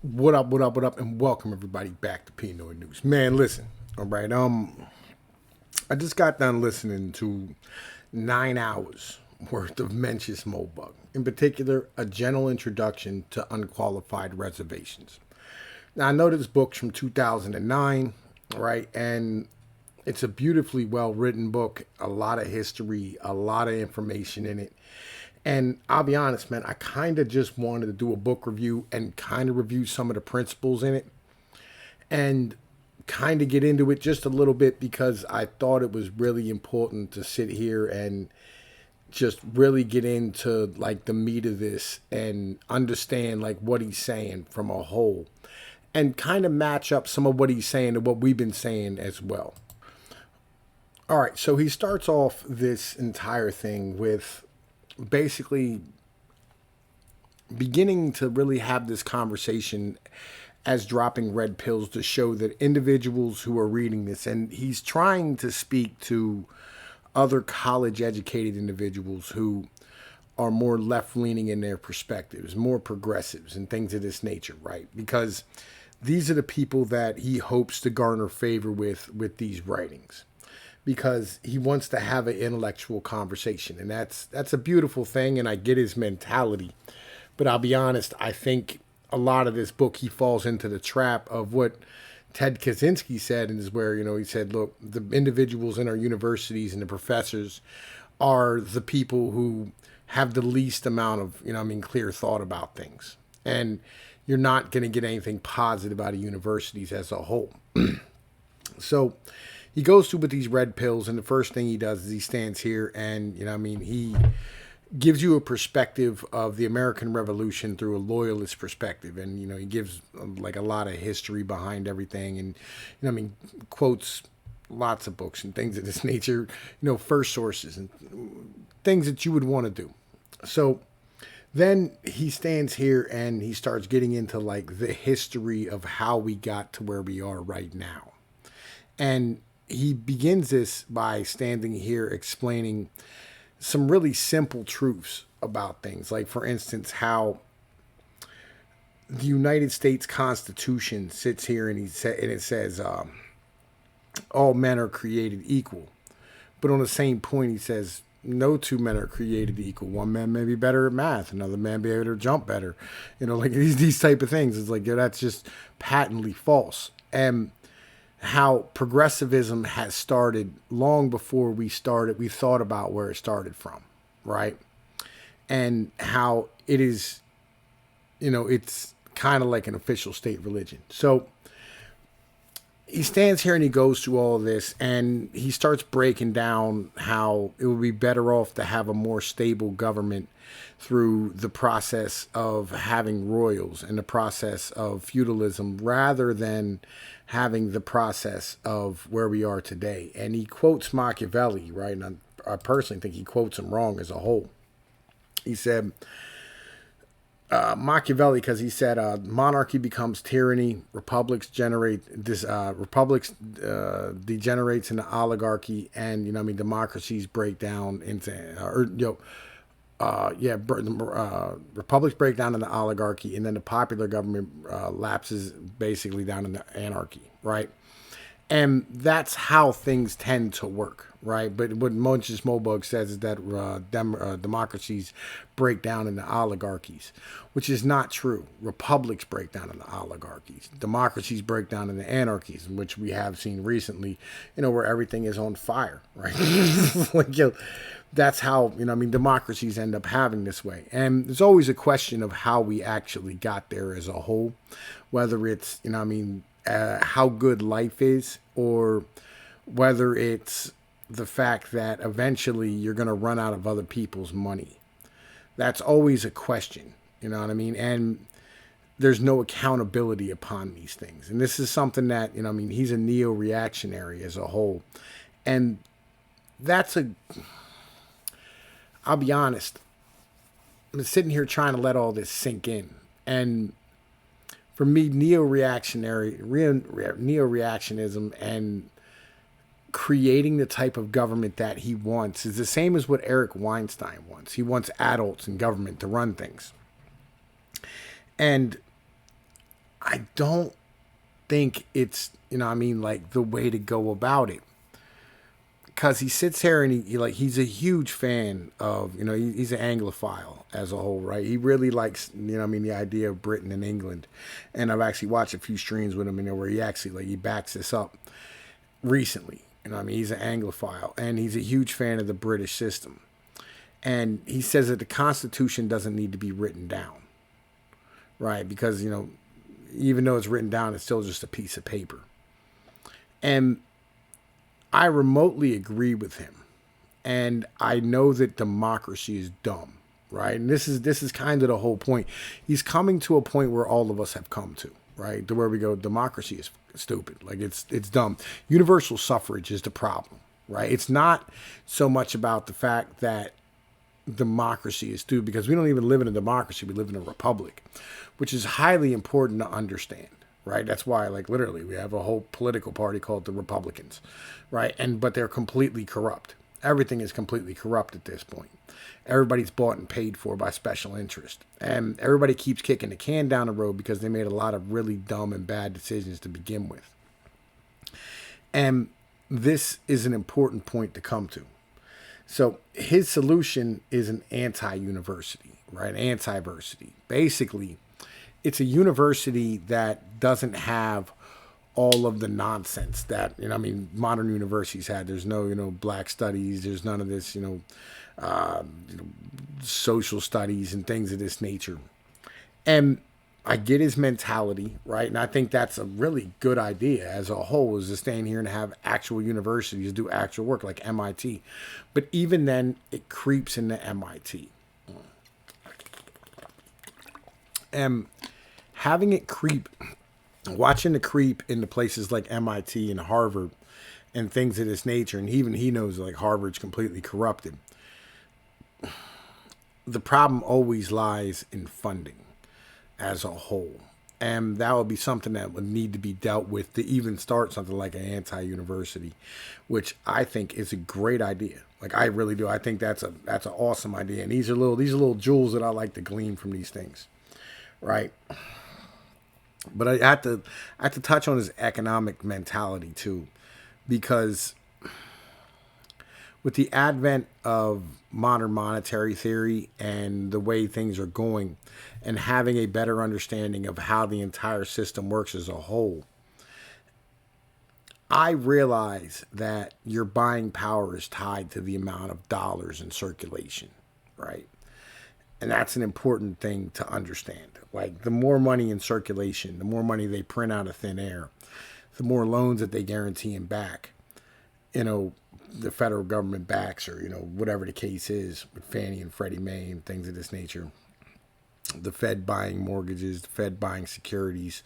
What up, what up, what up, and welcome everybody back to Pnoid News. Man, listen, all right, I just got done listening to 9 hours worth of Mencius Mobug. In particular, a general introduction to Unqualified Reservations. Now, I know this book's from 2009, right, and it's a beautifully well written book, a lot of history, a lot of information in it. And I'll be honest, man, I kind of just wanted to do a book review and kind of review some of the principles in it and kind of get into it just a little bit because I thought it was really important to sit here and just really get into like the meat of this and understand like what he's saying from a whole and kind of match up some of what he's saying to what we've been saying as well. All right, so he starts off this entire thing with basically beginning to really have this conversation as dropping red pills to show that individuals who are reading this, and he's trying to speak to other college educated individuals who are more left leaning in their perspectives, more progressives and things of this nature, right? Because these are the people that he hopes to garner favor with these writings because he wants to have an intellectual conversation, and that's a beautiful thing, and I get his mentality. But I'll be honest, I think a lot of this book he falls into the trap of what Ted Kaczynski said, and is where he said, look, the individuals in our universities and the professors are the people who have the least amount of clear thought about things, and you're not going to get anything positive out of universities as a whole. So he goes through with these red pills, and the first thing he does is he stands here and he gives you a perspective of the American Revolution through a loyalist perspective, and he gives like a lot of history behind everything, and quotes lots of books and things of this nature, first sources and things that you would want to do. So then he stands here and he starts getting into like the history of how we got to where we are right now. And he begins this by standing here explaining some really simple truths about things. Like, for instance, how the United States Constitution sits here and it says all men are created equal. But on the same point, he says no two men are created equal. One man may be better at math, another man be able to jump better. Like these type of things. It's like that's just patently false. And how progressivism has started long before we thought about where it started from, right? And how it is, it's kind of like an official state religion. So he stands here and he goes through all of this and he starts breaking down how it would be better off to have a more stable government through the process of having royals and the process of feudalism rather than having the process of where we are today. And he quotes Machiavelli, right? And I personally think he quotes him wrong as a whole. He said, Machiavelli, because he said monarchy becomes tyranny, republics degenerates into oligarchy, and democracies break down into republics break down into oligarchy, and then the popular government lapses basically down into anarchy, right? And that's how things tend to work, right? But what Mencius Mobug says is that democracies break down into oligarchies, which is not true. Republics break down into oligarchies. Democracies break down into anarchies, which we have seen recently, where everything is on fire, right? like, that's how, democracies end up having this way. And there's always a question of how we actually got there as a whole, whether it's, how good life is, or whether it's the fact that eventually you're going to run out of other people's money. That's always a question, and there's no accountability upon these things. And this is something that, he's a neo-reactionary as a whole. And I'll be honest, I'm sitting here trying to let all this sink in. And for me, neo-reactionism and creating the type of government that he wants is the same as what Eric Weinstein wants. He wants adults in government to run things. And I don't think it's, like the way to go about it. Because he sits here and he's a huge fan of, he's an Anglophile as a whole, right? He really likes, the idea of Britain and England. And I've actually watched a few streams with him, where he actually, he backs this up recently. He's an Anglophile and he's a huge fan of the British system. And he says that the Constitution doesn't need to be written down, right? Because, even though it's written down, it's still just a piece of paper. And I remotely agree with him. And I know that democracy is dumb, right? And this is kind of the whole point. He's coming to a point where all of us have come to, right? To where we go, democracy is stupid. Like it's dumb. Universal suffrage is the problem, right? It's not so much about the fact that democracy is stupid, because we don't even live in a democracy. We live in a republic, which is highly important to understand. Right. That's why, literally, we have a whole political party called the Republicans. Right. But they're completely corrupt. Everything is completely corrupt at this point. Everybody's bought and paid for by special interest. And everybody keeps kicking the can down the road because they made a lot of really dumb and bad decisions to begin with. And this is an important point to come to. So his solution is an anti-university, right? Anti-versity. Basically, it's a university that doesn't have all of the nonsense that, modern universities had. There's no, black studies. There's none of this, social studies and things of this nature. And I get his mentality, right? And I think that's a really good idea as a whole, is to stay in here and have actual universities do actual work like MIT. But even then, it creeps into MIT. And having it creep, watching the creep into places like MIT and Harvard and things of this nature, and even he knows Harvard's completely corrupted. The problem always lies in funding as a whole. And that would be something that would need to be dealt with to even start something like an anti-university, which I think is a great idea. I really do. I think that's an awesome idea. And these are little jewels that I like to glean from these things. Right. But I have to touch on his economic mentality too, because with the advent of modern monetary theory and the way things are going, and having a better understanding of how the entire system works as a whole, I realize that your buying power is tied to the amount of dollars in circulation, right? And that's an important thing to understand. The more money in circulation, the more money they print out of thin air, the more loans that they guarantee and back, the federal government backs, or, whatever the case is with Fannie and Freddie Mae and things of this nature. The Fed buying mortgages, the Fed buying securities.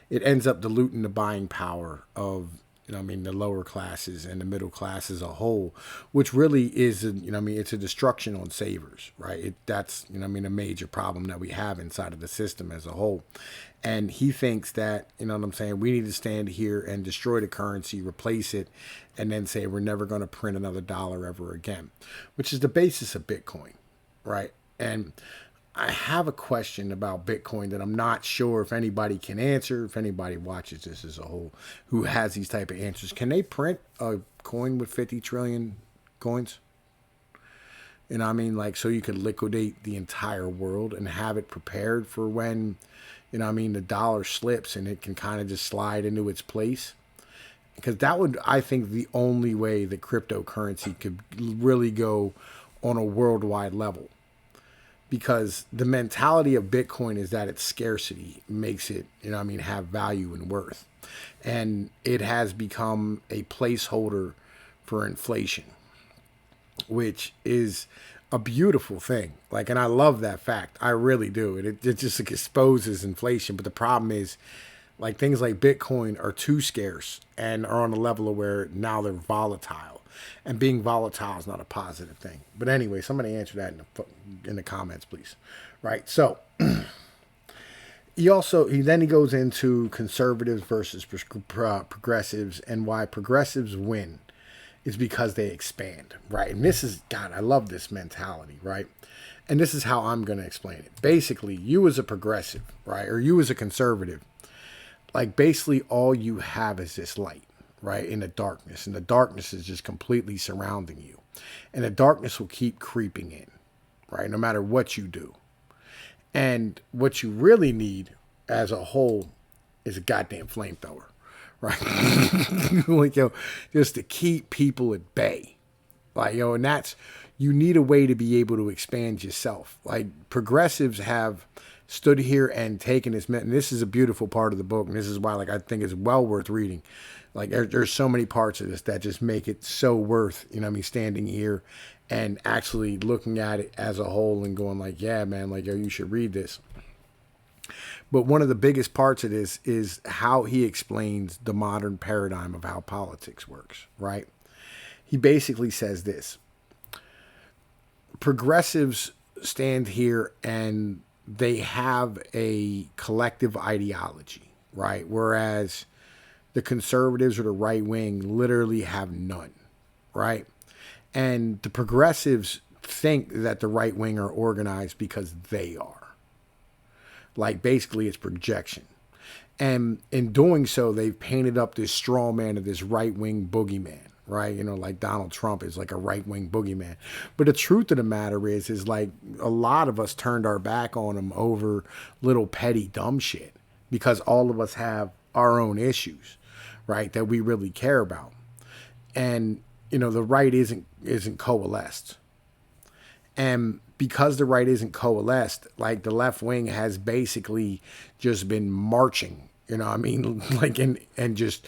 It ends up diluting the buying power of, the lower classes and the middle class as a whole, which really is, it's a destruction on savers, right? That's, a major problem that we have inside of the system as a whole. And he thinks that, we need to stand here and destroy the currency, replace it, and then say we're never going to print another dollar ever again, which is the basis of Bitcoin, right? And I have a question about Bitcoin that I'm not sure if anybody can answer. If anybody watches this as a whole who has these type of answers, can they print a coin with 50 trillion coins? So you could liquidate the entire world and have it prepared for when, the dollar slips and it can kind of just slide into its place. Because that would, I think, the only way that cryptocurrency could really go on a worldwide level. Because the mentality of Bitcoin is that its scarcity makes it, have value and worth. And it has become a placeholder for inflation, which is a beautiful thing. And I love that fact. I really do. It just exposes inflation. But the problem is, things like Bitcoin are too scarce and are on a level of where now they're volatile. And being volatile is not a positive thing. But anyway, somebody answer that in the comments, please. Right. So he then goes into conservatives versus progressives, and why progressives win is because they expand. Right. And this is, God, I love this mentality. Right. And this is how I'm going to explain it. Basically, you as a progressive, right, or you as a conservative, like basically all you have is this light, right, in the darkness. And the darkness is just completely surrounding you. And the darkness will keep creeping in, right, no matter what you do. And what you really need as a whole is a goddamn flamethrower, right? Like, just to keep people at bay. Like, and that's, you need a way to be able to expand yourself. Like, progressives have stood here and taken this, and this is a beautiful part of the book, and this is why, like, I think it's well worth reading. Like, there's so many parts of this that just make it so worth, standing here and actually looking at it as a whole and going like, yeah, man, like, you should read this. But one of the biggest parts of this is how he explains the modern paradigm of how politics works, right? He basically says this: progressives stand here and they have a collective ideology, right? Whereas the conservatives or the right wing literally have none, right? And the progressives think that the right wing are organized because they are. Like, basically, it's projection. And in doing so, they've painted up this straw man of this right-wing boogeyman, right? Like Donald Trump is like a right-wing boogeyman. But the truth of the matter is like a lot of us turned our back on him over little petty dumb shit because all of us have our own issues, right, that we really care about. And, the right isn't coalesced. And because the right isn't coalesced, like the left wing has basically just been marching, like, and just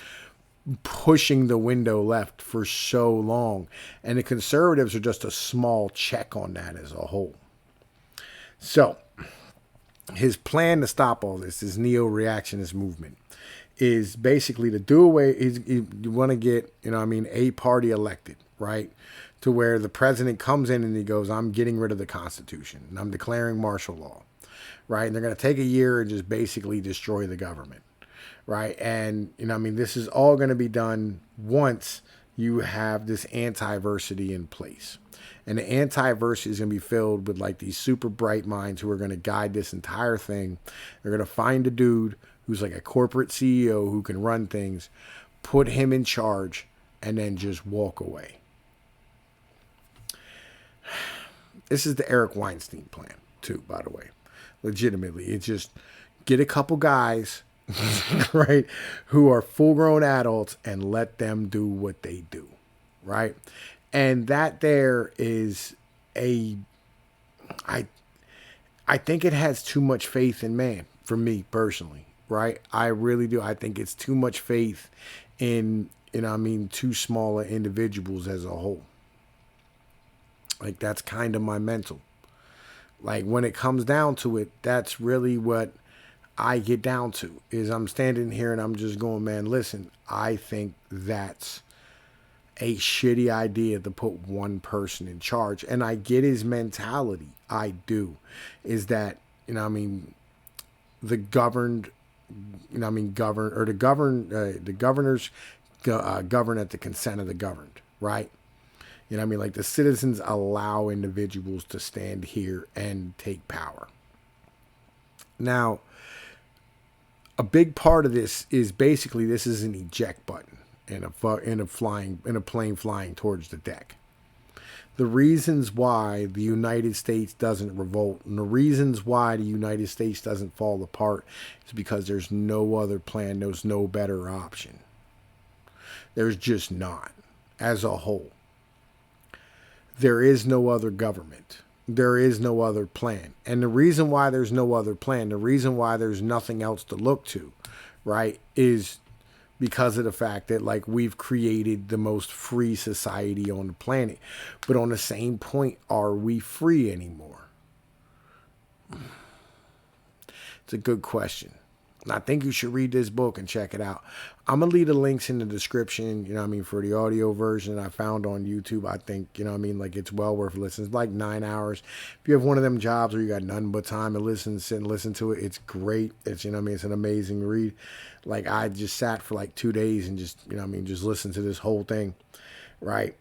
pushing the window left for so long. And the conservatives are just a small check on that as a whole. So his plan to stop all this neo-reactionist movement, is basically to do away, you want to get, a party elected, right? To where the president comes in and he goes, I'm getting rid of the Constitution and I'm declaring martial law, right? And they're going to take a year and just basically destroy the government, right? And, this is all going to be done once you have this anti-versity in place. And the anti-versity is going to be filled with like these super bright minds who are going to guide this entire thing. They're going to find a dude who's like a corporate CEO who can run things, put him in charge, and then just walk away. This is the Eric Weinstein plan, too, by the way. Legitimately. It's just get a couple guys, right, who are full-grown adults and let them do what they do, right? And that there is I think it has too much faith in man, for me personally, right? I really do. I think it's too much faith in, too small individuals as a whole. Like, that's kind of my mental. Like, when it comes down to it, that's really what I get down to, is I'm standing here and I'm just going, man, listen, I think that's a shitty idea to put one person in charge. And I get his mentality. I do. Is that, the governed, the governors govern at the consent of the governed, right? Like the citizens allow individuals to stand here and take power. Now, a big part of this is basically this is an eject button in a plane flying towards the deck. The reasons why the United States doesn't revolt and the reasons why the United States doesn't fall apart is because there's no other plan. There's no better option. There's just not, as a whole. There is no other government. There is no other plan. And the reason why there's no other plan, the reason why there's nothing else to look to, right, is because of the fact that, like, we've created the most free society on the planet. But on the same point, are we free anymore? It's a good question. And I think you should read this book and check it out. I'm going to leave the links in the description, for the audio version I found on YouTube. I think, like, it's well worth listening. It's like 9 hours. If you have one of them jobs where you got nothing but time to sit and listen to it, it's great. It's, it's an amazing read. Like, I just sat for like 2 days and just, just listened to this whole thing, right?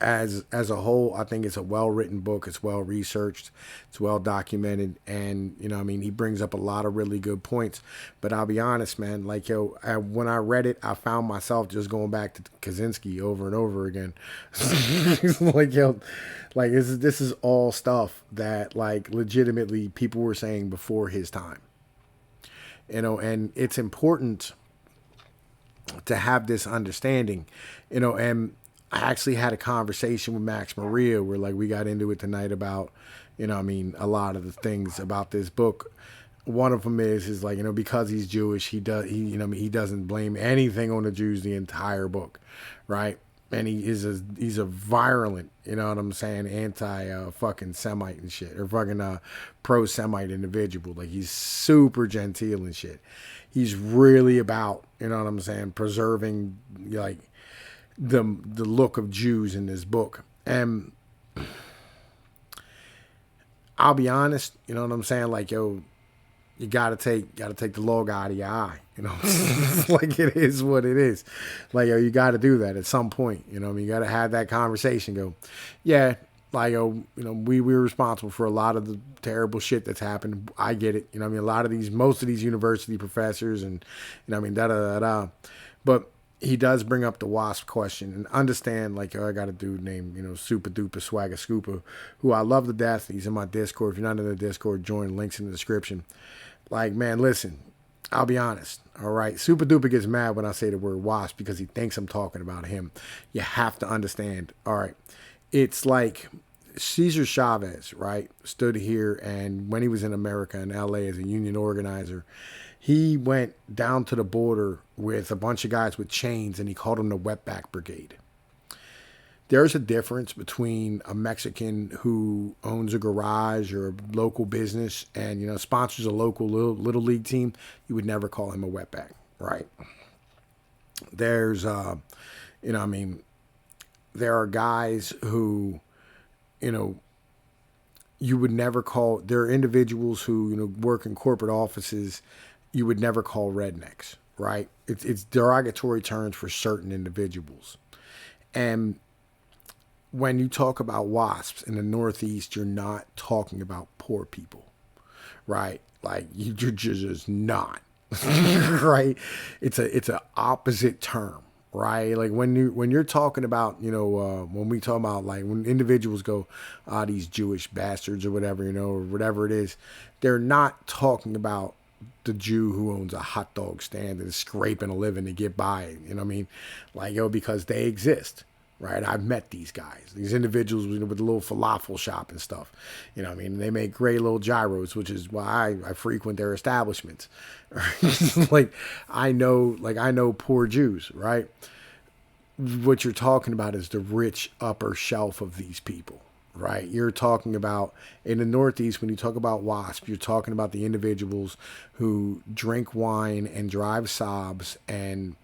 as a whole, I think it's a well written book. It's well researched. It's well documented, and I mean, he brings up a lot of really good points. But I'll be honest, man. Like when I read it, I found myself just going back to Kaczynski over and over again. Like like this is all stuff that like legitimately people were saying before his time. And it's important to have this understanding, and I actually had a conversation with Max Maria where like we got into it tonight about, I mean, a lot of the things about this book. One of them is like, because he's Jewish, he doesn't blame anything on the Jews the entire book, right? And he's a virulent, you know what I'm saying, anti fucking Semite and shit, or fucking pro Semite individual. Like he's super genteel and shit. He's really about, you know what I'm saying, preserving like the look of Jews in this book. And I'll be honest, you know what I'm saying, like you gotta take the log out of your eye, like it is what it is. Like you gotta do that at some point, I mean, you gotta have that conversation. Go, yeah, like we were responsible for a lot of the terrible shit that's happened. I get it, I mean, most of these university professors and I mean but he does bring up the WASP question, and understand, like, I got a dude named, Super Duper Swagger Scooper, who I love to death. He's in my Discord. If you're not in the Discord, join. Links in the description. Like, man, listen, I'll be honest. All right. Super Duper gets mad when I say the word WASP because he thinks I'm talking about him. You have to understand. All right. It's like Cesar Chavez, right, stood here, and when he was in America, in LA, as a union organizer, he went down to the border with a bunch of guys with chains, and he called them the Wetback Brigade. There's a difference between a Mexican who owns a garage or a local business and, sponsors a local little league team. You would never call him a wetback, right? There's, I mean, there are guys who, you would never call, there are individuals who, work in corporate offices you would never call rednecks, right? It's derogatory terms for certain individuals. And when you talk about WASPs in the Northeast, you're not talking about poor people, right? Like you're just not, right? It's a opposite term, right? Like when you're talking about, when we talk about like when individuals go, these Jewish bastards or whatever, or whatever it is, they're not talking about the Jew who owns a hot dog stand and is scraping a living to get by, you know what I mean? Like, because they exist, right? I've met these guys, these individuals with a little falafel shop and stuff, you know what I mean? They make great little gyros, which is why I frequent their establishments. Like, I know poor Jews, right? What you're talking about is the rich upper shelf of these people. Right, you're talking about in the Northeast when you talk about WASP, you're talking about the individuals who drink wine and drive Saabs and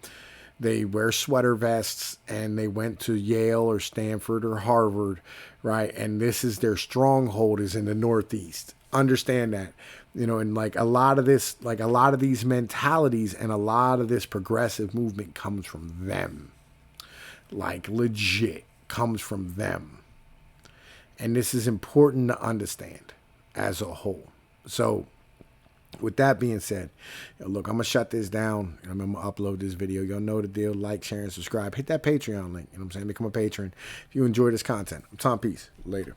they wear sweater vests and they went to Yale or Stanford or Harvard, right? And this is their stronghold is in the Northeast. Understand that, and like a lot of these mentalities and a lot of this progressive movement comes from them, like legit comes from them. And this is important to understand as a whole. So with that being said, look, I'm going to shut this down. I'm going to upload this video. Y'all know the deal. Like, share, and subscribe. Hit that Patreon link. You know what I'm saying? Become a patron if you enjoy this content. I'm Tom. Peace. Later.